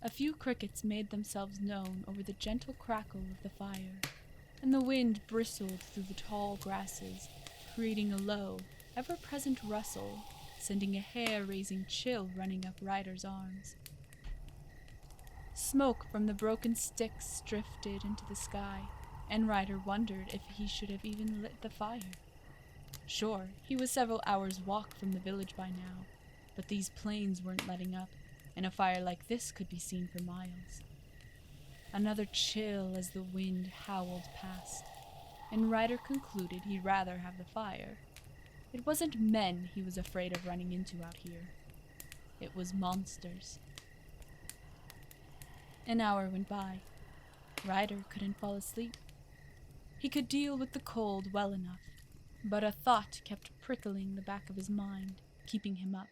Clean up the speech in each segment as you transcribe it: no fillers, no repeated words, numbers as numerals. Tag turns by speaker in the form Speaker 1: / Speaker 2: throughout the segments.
Speaker 1: A few crickets made themselves known over the gentle crackle of the fire, and the wind bristled through the tall grasses, creating a low, ever-present rustle, sending a hair-raising chill running up Ryder's arms. Smoke from the broken sticks drifted into the sky, and Ryder wondered if he should have even lit the fire. Sure, he was several hours' walk from the village by now, but these plains weren't letting up, and a fire like this could be seen for miles. Another chill as the wind howled past, and Ryder concluded he'd rather have the fire. It wasn't men he was afraid of running into out here. It was monsters. An hour went by. Ryder couldn't fall asleep. He could deal with the cold well enough, but a thought kept prickling the back of his mind, keeping him up.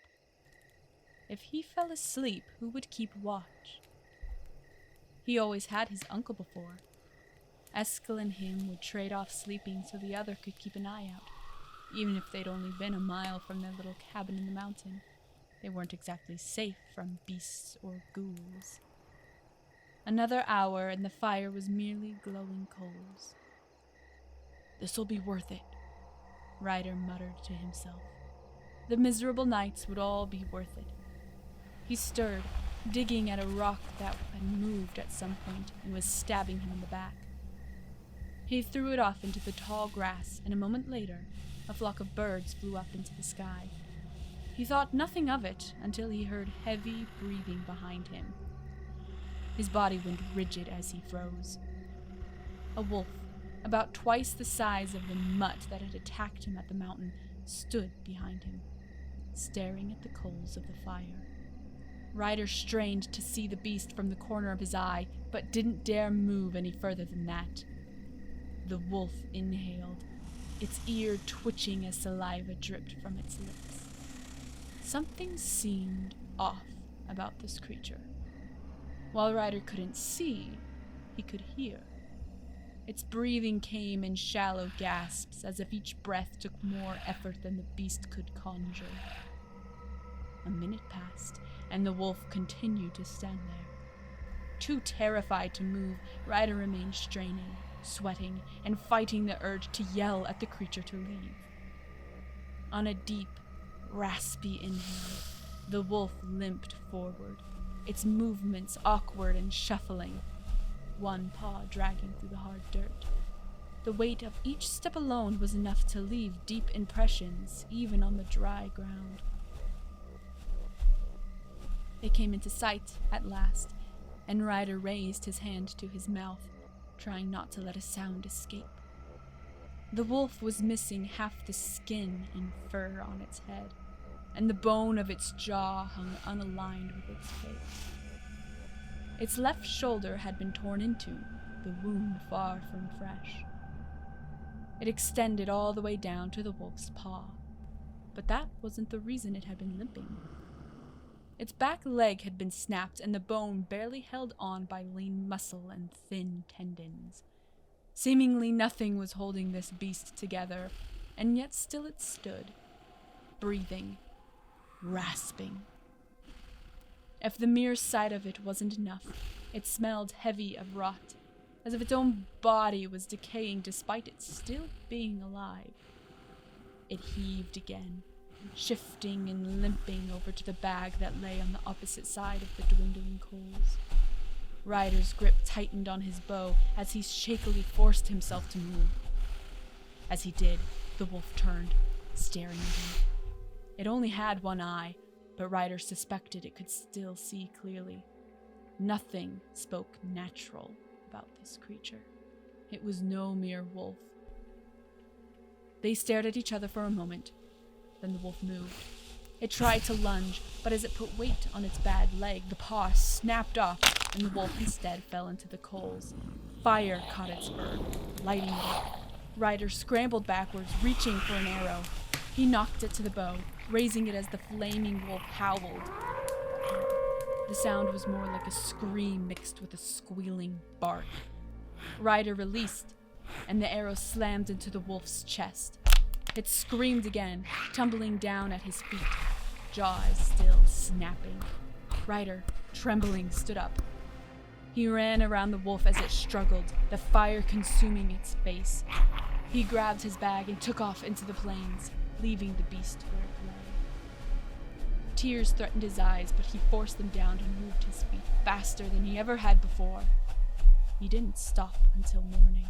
Speaker 1: If he fell asleep, who would keep watch? He always had his uncle before. Eskel and him would trade off sleeping so the other could keep an eye out, even if they'd only been a mile from their little cabin in the mountain. They weren't exactly safe from beasts or ghouls. Another hour and the fire was merely glowing coals. "This'll be worth it," Ryder muttered to himself. The miserable nights would all be worth it. He stirred, digging at a rock that had moved at some point and was stabbing him in the back. He threw it off into the tall grass, and a moment later, a flock of birds flew up into the sky. He thought nothing of it until he heard heavy breathing behind him. His body went rigid as he froze. A wolf, about twice the size of the mutt that had attacked him at the mountain, stood behind him, staring at the coals of the fire. Ryder strained to see the beast from the corner of his eye, but didn't dare move any further than that. The wolf inhaled, its ear twitching as saliva dripped from its lips. Something seemed off about this creature. While Ryder couldn't see, he could hear. Its breathing came in shallow gasps, as if each breath took more effort than the beast could conjure. A minute passed, and the wolf continued to stand there. Too terrified to move, Ryder remained straining, sweating, and fighting the urge to yell at the creature to leave. On a deep, raspy inhale, the wolf limped forward, its movements awkward and shuffling, one paw dragging through the hard dirt. The weight of each step alone was enough to leave deep impressions, even on the dry ground. It came into sight at last, and Ryder raised his hand to his mouth, trying not to let a sound escape. The wolf was missing half the skin and fur on its head, and the bone of its jaw hung unaligned with its face. Its left shoulder had been torn into, the wound far from fresh. It extended all the way down to the wolf's paw, but that wasn't the reason it had been limping. Its back leg had been snapped, and the bone barely held on by lean muscle and thin tendons. Seemingly nothing was holding this beast together, and yet still it stood, breathing, rasping. If the mere sight of it wasn't enough, it smelled heavy of rot, as if its own body was decaying despite it still being alive. It heaved again, shifting and limping over to the bag that lay on the opposite side of the dwindling coals. Ryder's grip tightened on his bow as he shakily forced himself to move. As he did, the wolf turned, staring at him. It only had one eye, but Ryder suspected it could still see clearly. Nothing spoke natural about this creature. It was no mere wolf. They stared at each other for a moment. Then the wolf moved. It tried to lunge, but as it put weight on its bad leg, the paw snapped off, and the wolf instead fell into the coals. Fire caught its fur, lighting it up. Ryder scrambled backwards, reaching for an arrow. He knocked it to the bow, raising it as the flaming wolf howled. The sound was more like a scream mixed with a squealing bark. Ryder released, and the arrow slammed into the wolf's chest. It screamed again, tumbling down at his feet, jaws still snapping. Ryder Trembling, stood up. He ran around the wolf as it struggled, the fire consuming its face. He grabbed his bag and took off into the plains, leaving the beast where it lay. Tears threatened his eyes, but he forced them down and moved his feet faster than he ever had before. He didn't stop until morning.